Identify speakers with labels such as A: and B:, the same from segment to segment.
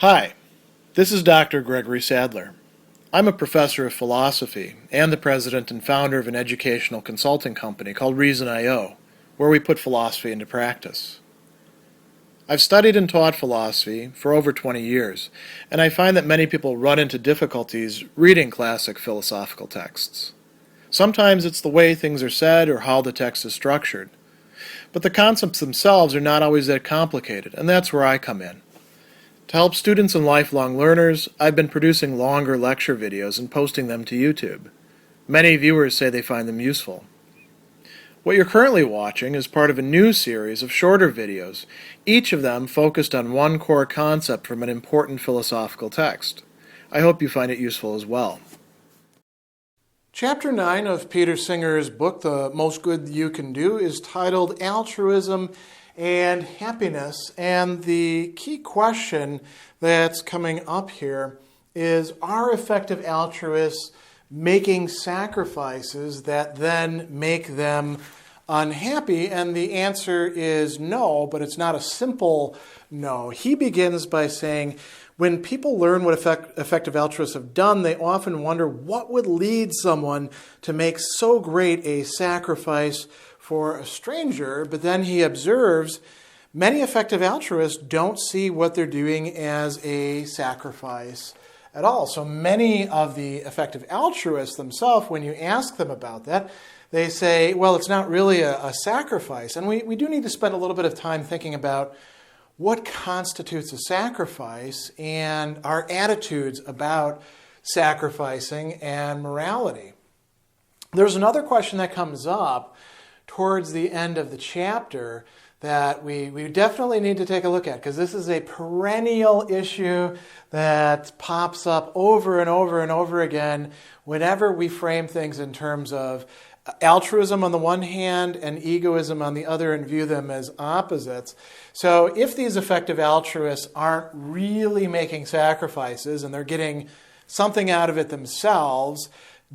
A: Hi, this is Dr. Gregory Sadler. I'm a professor of philosophy and the president and founder of an educational consulting company called Reason.io, where we put philosophy into practice. I've studied and taught philosophy for over 20 years, and I find that many people run into difficulties reading classic philosophical texts. Sometimes it's the way things are said or how the text is structured. But the concepts themselves are not always that complicated, and that's where I come in. To help students and lifelong learners, I've been producing longer lecture videos and posting them to YouTube. Many viewers say they find them useful. What you're currently watching is part of a new series of shorter videos, each of them focused on one core concept from an important philosophical text. I hope you find it useful as well. Chapter 9 of Peter Singer's book, The Most Good You Can Do, is titled Altruism and Happiness. And the key question that's coming up here is, are effective altruists making sacrifices that then make them unhappy? And the answer is no, but it's not a simple no. He begins by saying, when people learn what effective altruists have done, they often wonder what would lead someone to make so great a sacrifice for a stranger. But then he observes many effective altruists don't see what they're doing as a sacrifice at all. So many of the effective altruists themselves, when you ask them about that, they say, well, it's not really a sacrifice. And we do need to spend a little bit of time thinking about what constitutes a sacrifice and our attitudes about sacrificing and morality. There's another question that comes up towards the end of the chapter that we definitely need to take a look at, because this is a perennial issue that pops up over and over and over again whenever we frame things in terms of altruism on the one hand and egoism on the other and view them as opposites. So if these effective altruists aren't really making sacrifices and they're getting something out of it themselves,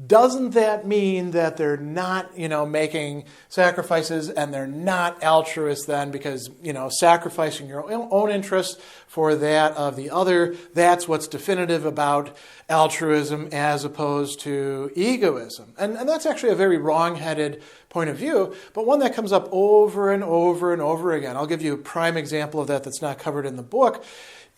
A: doesn't that mean that they're not, making sacrifices and they're not altruists then, because, sacrificing your own interests for that of the other, that's what's definitive about altruism as opposed to egoism. And that's actually a very wrong-headed point of view, but one that comes up over and over and over again. I'll give you a prime example of that that's not covered in the book.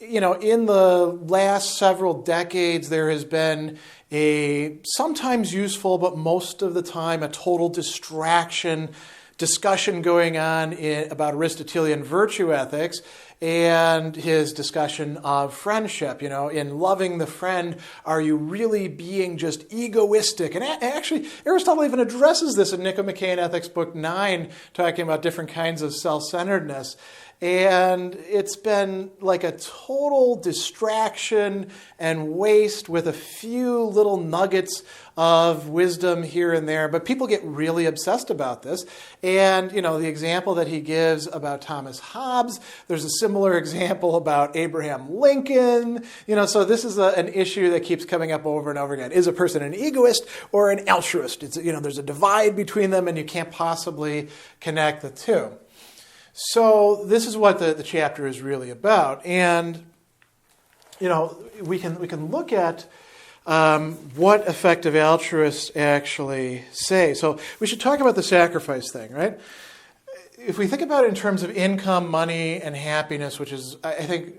A: In the last several decades, there has been a sometimes useful, but most of the time a total distraction discussion going on about Aristotelian virtue ethics and his discussion of friendship. In loving the friend, are you really being just egoistic? And actually, Aristotle even addresses this in Nicomachean Ethics, Book 9, talking about different kinds of self-centeredness. And it's been like a total distraction and waste with a few little nuggets of wisdom here and there. But people get really obsessed about this. And, the example that he gives about Thomas Hobbes, there's a similar example about Abraham Lincoln. So this is an issue that keeps coming up over and over again. Is a person an egoist or an altruist? There's a divide between them, and you can't possibly connect the two. So this is what the chapter is really about. And, we can look at what effective altruists actually say. So we should talk about the sacrifice thing, right? If we think about it in terms of income, money, and happiness, which is, I think,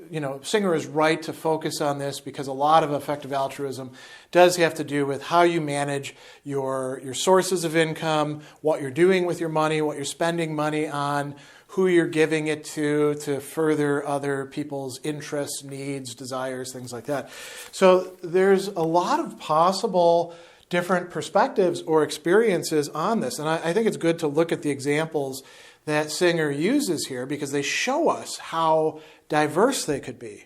A: Singer is right to focus on this, because a lot of effective altruism does have to do with how you manage your sources of income, what you're doing with your money, what you're spending money on, who you're giving it to further other people's interests, needs, desires, things like that. So there's a lot of possible different perspectives or experiences on this. And I think it's good to look at the examples that Singer uses here, because they show us how diverse they could be.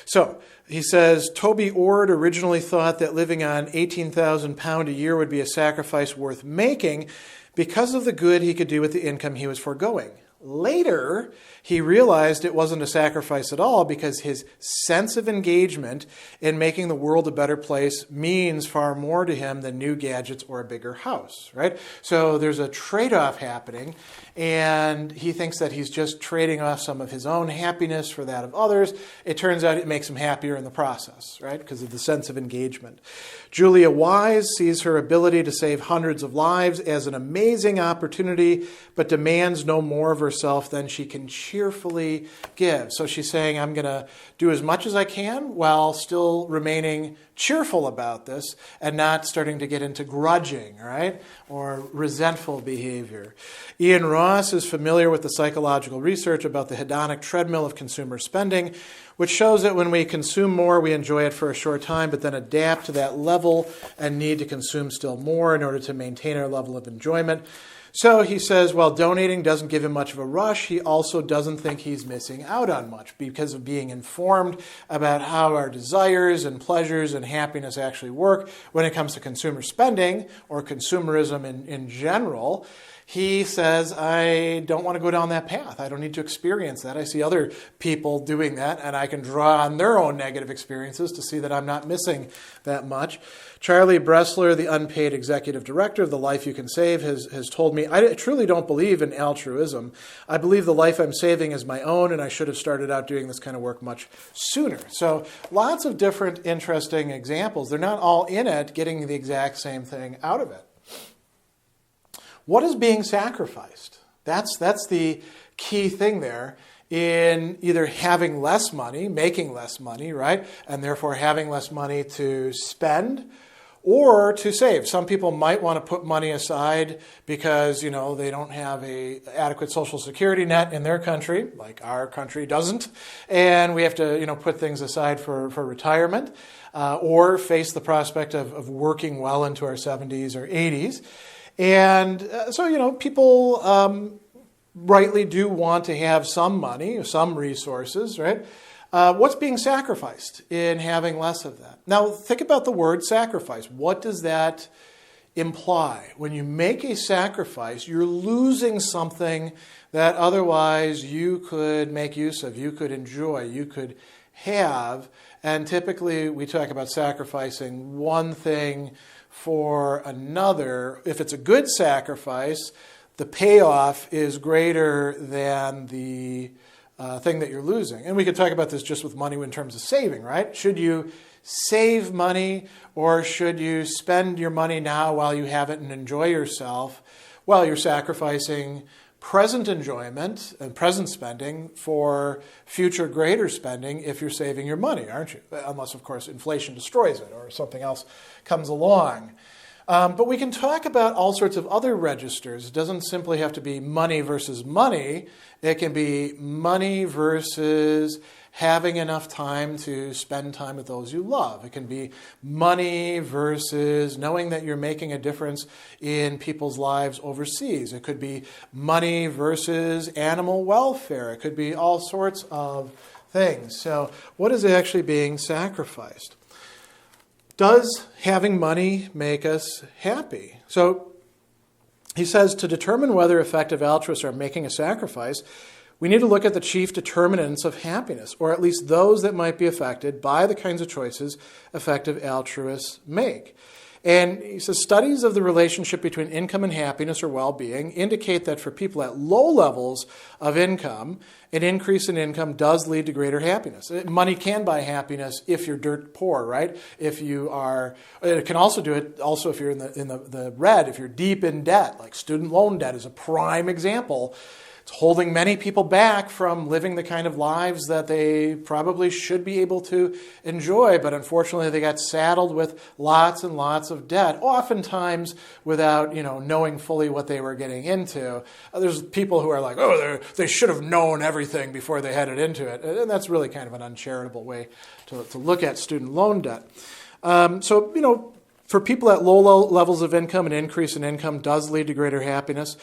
A: So he says, Toby Ord originally thought that living on £18,000 a year would be a sacrifice worth making because of the good he could do with the income he was foregoing. Later, he realized it wasn't a sacrifice at all because his sense of engagement in making the world a better place means far more to him than new gadgets or a bigger house, right? So there's a trade-off happening, and he thinks that he's just trading off some of his own happiness for that of others. It turns out it makes him happier in the process, right? Because of the sense of engagement. Julia Wise sees her ability to save hundreds of lives as an amazing opportunity, but demands no more of herself than she can cheerfully give. So she's saying, I'm going to do as much as I can while still remaining cheerful about this and not starting to get into grudging, right, or resentful behavior. Ian Ross is familiar with the psychological research about the hedonic treadmill of consumer spending, which shows that when we consume more, we enjoy it for a short time, but then adapt to that level and need to consume still more in order to maintain our level of enjoyment. So he says, while donating doesn't give him much of a rush, he also doesn't think he's missing out on much because of being informed about how our desires and pleasures and happiness actually work when it comes to consumer spending or consumerism in general. He says, I don't want to go down that path. I don't need to experience that. I see other people doing that, and I can draw on their own negative experiences to see that I'm not missing that much. Charlie Bressler, the unpaid executive director of The Life You Can Save, has told me, I truly don't believe in altruism. I believe the life I'm saving is my own, and I should have started out doing this kind of work much sooner. So lots of different interesting examples. They're not all in it getting the exact same thing out of it. What is being sacrificed? That's the key thing there in either having less money, making less money, right? And therefore having less money to spend or to save. Some people might want to put money aside because, they don't have an adequate social security net in their country, like our country doesn't. And we have to, put things aside for retirement or face the prospect of working well into our 70s or 80s. And so, people rightly do want to have some money, some resources, right? What's being sacrificed in having less of that? Now, think about the word sacrifice. What does that imply? When you make a sacrifice, you're losing something that otherwise you could make use of, you could enjoy, you could have. And typically, we talk about sacrificing one thing for another. If it's a good sacrifice, the payoff is greater than the thing that you're losing. And we could talk about this just with money in terms of saving, right? Should you save money or should you spend your money now while you have it and enjoy yourself? Well, you're sacrificing present enjoyment and present spending for future greater spending if you're saving your money, aren't you? Unless, of course, inflation destroys it or something else comes along. But we can talk about all sorts of other registers. It doesn't simply have to be money versus money. It can be money versus having enough time to spend time with those you love. It can be money versus knowing that you're making a difference in people's lives overseas. It could be money versus animal welfare. It could be all sorts of things. So what is actually being sacrificed? Does having money make us happy? So he says to determine whether effective altruists are making a sacrifice, we need to look at the chief determinants of happiness, or at least those that might be affected by the kinds of choices effective altruists make. And he says studies of the relationship between income and happiness or well-being indicate that for people at low levels of income, an increase in income does lead to greater happiness. Money can buy happiness if you're dirt poor, right? If you are, it can also do it also if you're in the red, if you're deep in debt, like student loan debt is a prime example. It's holding many people back from living the kind of lives that they probably should be able to enjoy, but unfortunately they got saddled with lots and lots of debt, oftentimes without knowing fully what they were getting into. There's people who are like, they should have known everything before they headed into it, and that's really kind of an uncharitable way to look at student loan debt. For people at low levels of income, an increase in income does lead to greater happiness.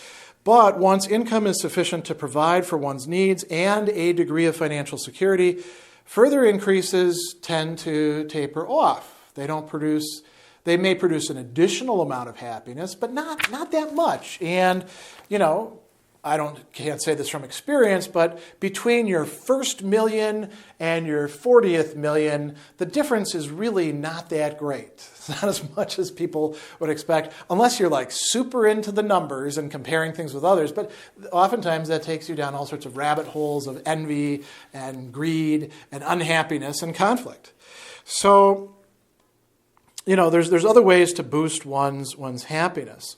A: But once income is sufficient to provide for one's needs and a degree of financial security, further increases tend to taper off. They may produce an additional amount of happiness, but not that much. And, can't say this from experience, but between your first million and your 40th million, the difference is really not that great. It's not as much as people would expect, unless you're like super into the numbers and comparing things with others. But oftentimes that takes you down all sorts of rabbit holes of envy and greed and unhappiness and conflict. So, there's other ways to boost one's happiness.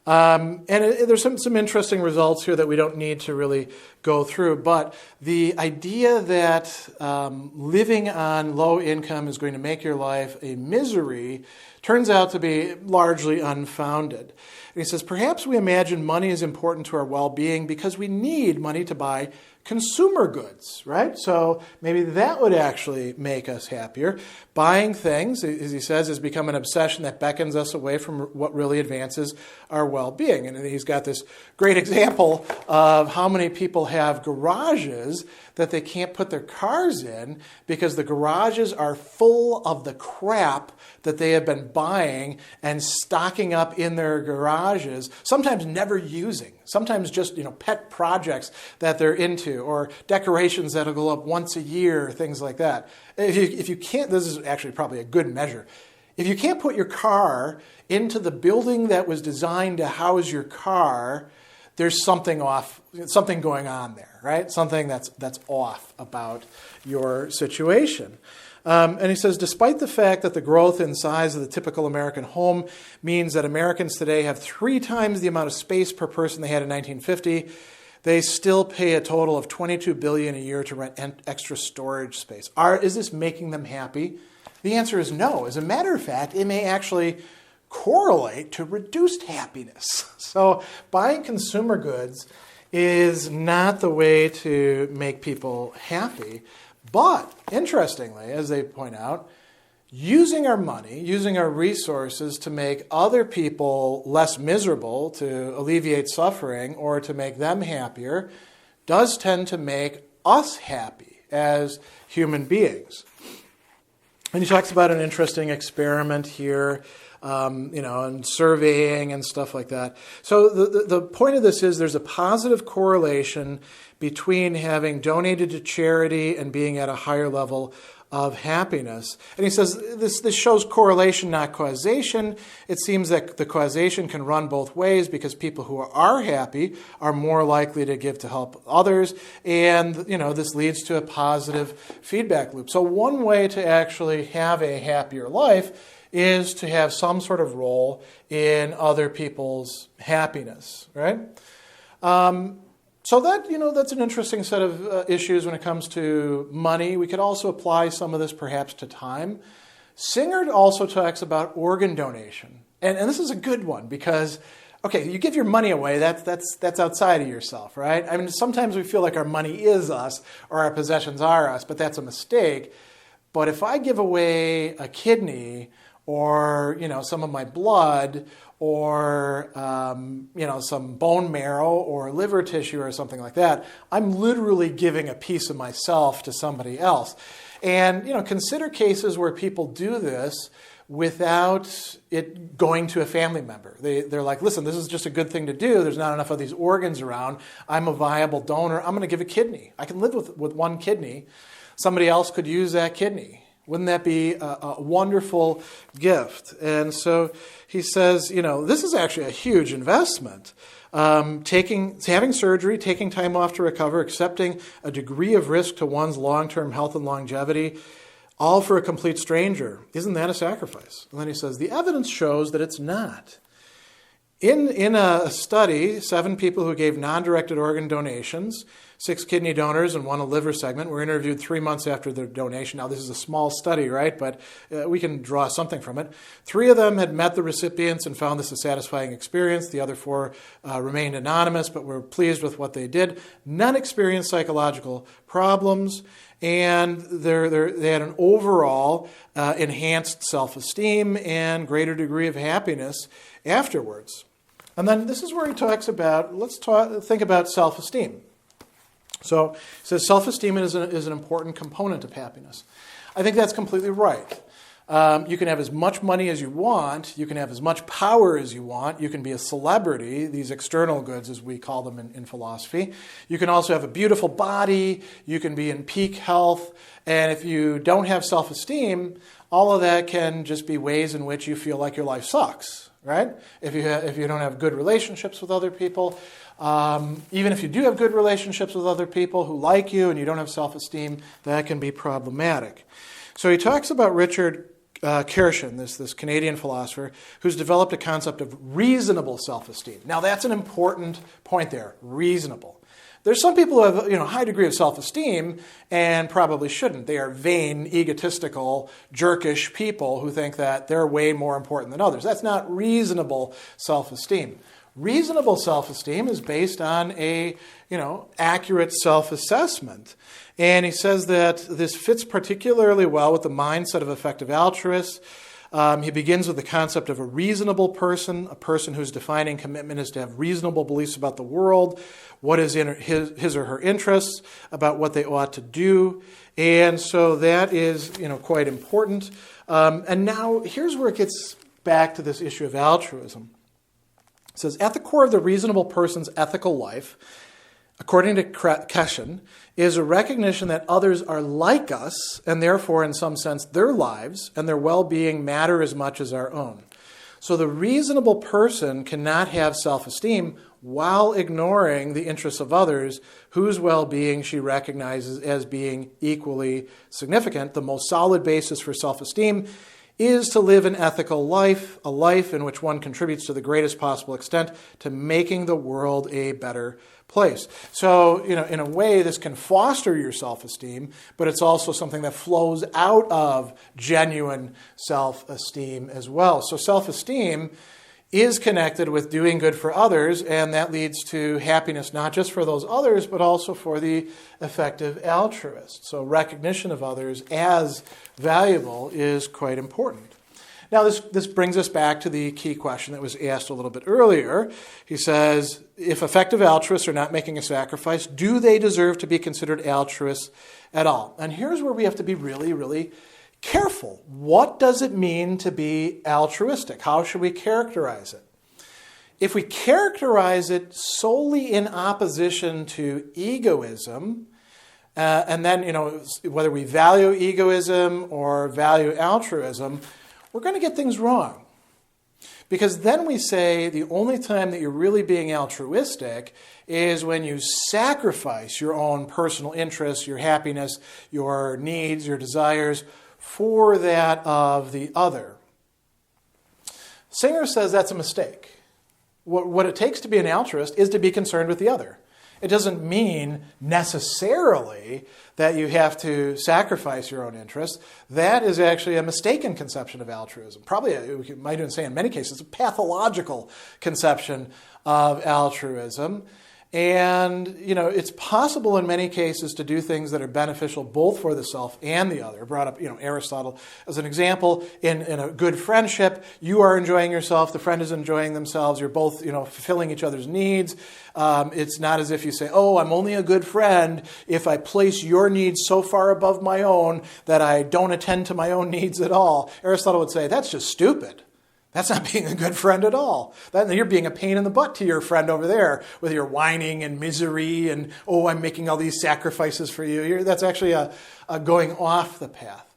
A: There's some interesting results here that we don't need to really go through, but the idea that living on low income is going to make your life a misery turns out to be largely unfounded. And he says, perhaps we imagine money is important to our well-being because we need money to buy consumer goods, right? So maybe that would actually make us happier. Buying things, as he says, has become an obsession that beckons us away from what really advances our well-being. And he's got this great example of how many people have garages that they can't put their cars in because the garages are full of the crap that they have been buying and stocking up in their garages, sometimes never using, sometimes just pet projects that they're into, or decorations that'll go up once a year, things like that. If you can't, this is actually probably a good measure. If you can't put your car into the building that was designed to house your car, there's something going on there, right? Something that's off about your situation. And he says, despite the fact that the growth in size of the typical American home means that Americans today have 3 times the amount of space per person they had in 1950, they still pay a total of $22 billion a year to rent extra storage space. Is this making them happy? The answer is no. As a matter of fact, it may actually correlate to reduced happiness. So buying consumer goods is not the way to make people happy. But interestingly, as they point out, using our money, using our resources to make other people less miserable, to alleviate suffering, or to make them happier, does tend to make us happy as human beings. And he talks about an interesting experiment here, and surveying and stuff like that. So the point of this is there's a positive correlation between having donated to charity and being at a higher level of happiness. And he says this shows correlation, not causation. It seems that the causation can run both ways because people who are happy are more likely to give to help others. And, this leads to a positive feedback loop. So one way to actually have a happier life is to have some sort of role in other people's happiness, right? So that's an interesting set of issues when it comes to money. We could also apply some of this perhaps to time. Singer also talks about organ donation. And this is a good one because, okay, you give your money away, that's outside of yourself, right? I mean, sometimes we feel like our money is us or our possessions are us, but that's a mistake. But if I give away a kidney or, some of my blood or, some bone marrow or liver tissue or something like that, I'm literally giving a piece of myself to somebody else. And, consider cases where people do this without it going to a family member. They're like, listen, this is just a good thing to do. There's not enough of these organs around. I'm a viable donor. I'm going to give a kidney. I can live with one kidney. Somebody else could use that kidney. Wouldn't that be a wonderful gift? And so he says, this is actually a huge investment. Having surgery, taking time off to recover, accepting a degree of risk to one's long-term health and longevity, all for a complete stranger. Isn't that a sacrifice? And then he says, the evidence shows that it's not. In a study, 7 people who gave non-directed organ donations, 6 kidney donors and 1 a liver segment, were interviewed 3 months after their donation. Now, this is a small study, right? But we can draw something from it. 3 of them had met the recipients and found this a satisfying experience. The other 4 remained anonymous, but were pleased with what they did. None experienced psychological problems, and they had an overall enhanced self-esteem and greater degree of happiness afterwards. And then this is where he talks about, think about self-esteem. So he says self-esteem is an important component of happiness. I think that's completely right. You can have as much money as you want. You can have as much power as you want. You can be a celebrity, these external goods as we call them in philosophy. You can also have a beautiful body. You can be in peak health. And if you don't have self-esteem, all of that can just be ways in which you feel like your life sucks, right? If you don't have good relationships with other people, even if you do have good relationships with other people who like you and you don't have self-esteem, that can be problematic. So he talks about Richard Kirschen, this Canadian philosopher, who's developed a concept of reasonable self-esteem. Now that's an important point there, reasonable. There's some people who have a high degree of self-esteem and probably shouldn't. They are vain, egotistical, jerkish people who think that they're way more important than others. That's not reasonable self-esteem. Reasonable self-esteem is based on a accurate self-assessment. And he says that this fits particularly well with the mindset of effective altruists. He begins with the concept of a reasonable person, a person whose defining commitment is to have reasonable beliefs about the world, what is in his or her interests, about what they ought to do. And so that is, quite important. And now here's where it gets back to this issue of altruism. It says, at the core of the reasonable person's ethical life, according to Kirschen, is a recognition that others are like us, and therefore, in some sense, their lives and their well-being matter as much as our own. So the reasonable person cannot have self-esteem while ignoring the interests of others whose well-being she recognizes as being equally significant. The most solid basis for self-esteem is to live an ethical life, a life in which one contributes to the greatest possible extent to making the world a better place. So, in a way, this can foster your self-esteem, but it's also something that flows out of genuine self-esteem as well. So self-esteem is connected with doing good for others, and that leads to happiness not just for those others, but also for the effective altruist. So recognition of others as valuable is quite important. Now, this brings us back to the key question that was asked a little bit earlier. He says, if effective altruists are not making a sacrifice, do they deserve to be considered altruists at all? And here's where we have to be really, really careful. What does it mean to be altruistic? How should we characterize it? If we characterize it solely in opposition to egoism, and then, whether we value egoism or value altruism, we're going to get things wrong. Because then we say the only time that you're really being altruistic is when you sacrifice your own personal interests, your happiness, your needs, your desires for that of the other. Singer says that's a mistake. What it takes to be an altruist is to be concerned with the other. It doesn't mean necessarily that you have to sacrifice your own interests. That is actually a mistaken conception of altruism. Probably, we might even say in many cases, a pathological conception of altruism. And, it's possible in many cases to do things that are beneficial both for the self and the other. I brought up, Aristotle as an example. In a good friendship, you are enjoying yourself, the friend is enjoying themselves, you're both, fulfilling each other's needs. It's not as if you say, oh, I'm only a good friend if I place your needs so far above my own that I don't attend to my own needs at all. Aristotle would say, that's just stupid. That's not being a good friend at all. You're being a pain in the butt to your friend over there with your whining and misery and, oh, I'm making all these sacrifices for you. That's actually a going off the path.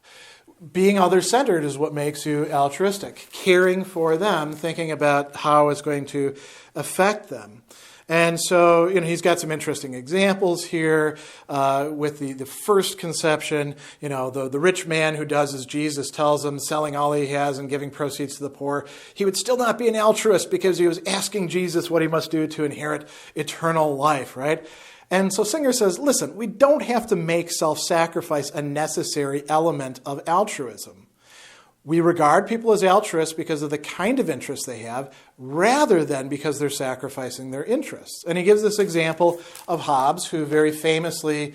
A: Being other-centered is what makes you altruistic. Caring for them, thinking about how it's going to affect them. And so, he's got some interesting examples here with the first conception. The rich man who does as Jesus tells him, selling all he has and giving proceeds to the poor. He would still not be an altruist because he was asking Jesus what he must do to inherit eternal life, right? And so Singer says, listen, we don't have to make self-sacrifice a necessary element of altruism. We regard people as altruists because of the kind of interests they have, rather than because they're sacrificing their interests. And he gives this example of Hobbes, who very famously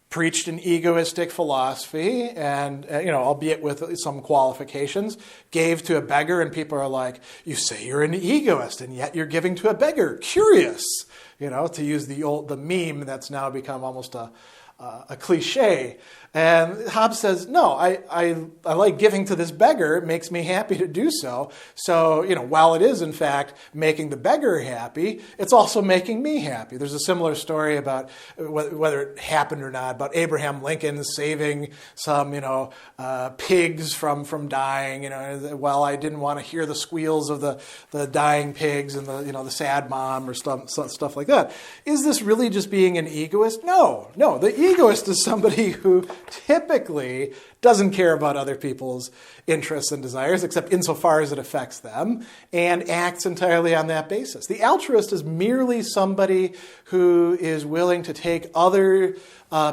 A: preached an egoistic philosophy, and albeit with some qualifications, gave to a beggar, and people are like, you say you're an egoist, and yet you're giving to a beggar. Curious, to use the meme that's now become almost a cliche. And Hobbes says, no, I like giving to this beggar. It makes me happy to do so. So, while it is, in fact, making the beggar happy, it's also making me happy. There's a similar story about whether it happened or not, about Abraham Lincoln saving some, pigs from dying, while I didn't want to hear the squeals of the dying pigs and the sad mom or stuff like that. Is this really just being an egoist? No. The egoist is somebody who typically doesn't care about other people's interests and desires, except insofar as it affects them, and acts entirely on that basis. The altruist is merely somebody who is willing to take other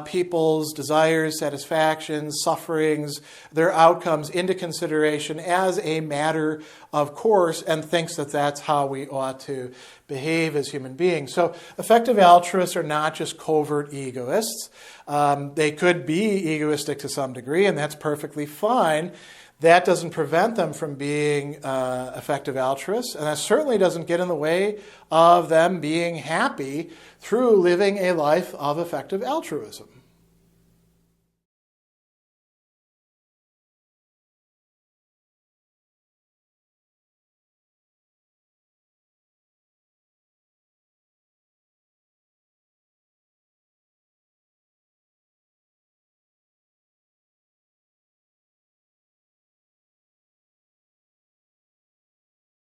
A: people's desires, satisfactions, sufferings, their outcomes into consideration as a matter of course, and thinks that that's how we ought to behave as human beings. So effective altruists are not just covert egoists. They could be egoistic to some degree, and that's perfectly fine. That doesn't prevent them from being effective altruists, and that certainly doesn't get in the way of them being happy through living a life of effective altruism.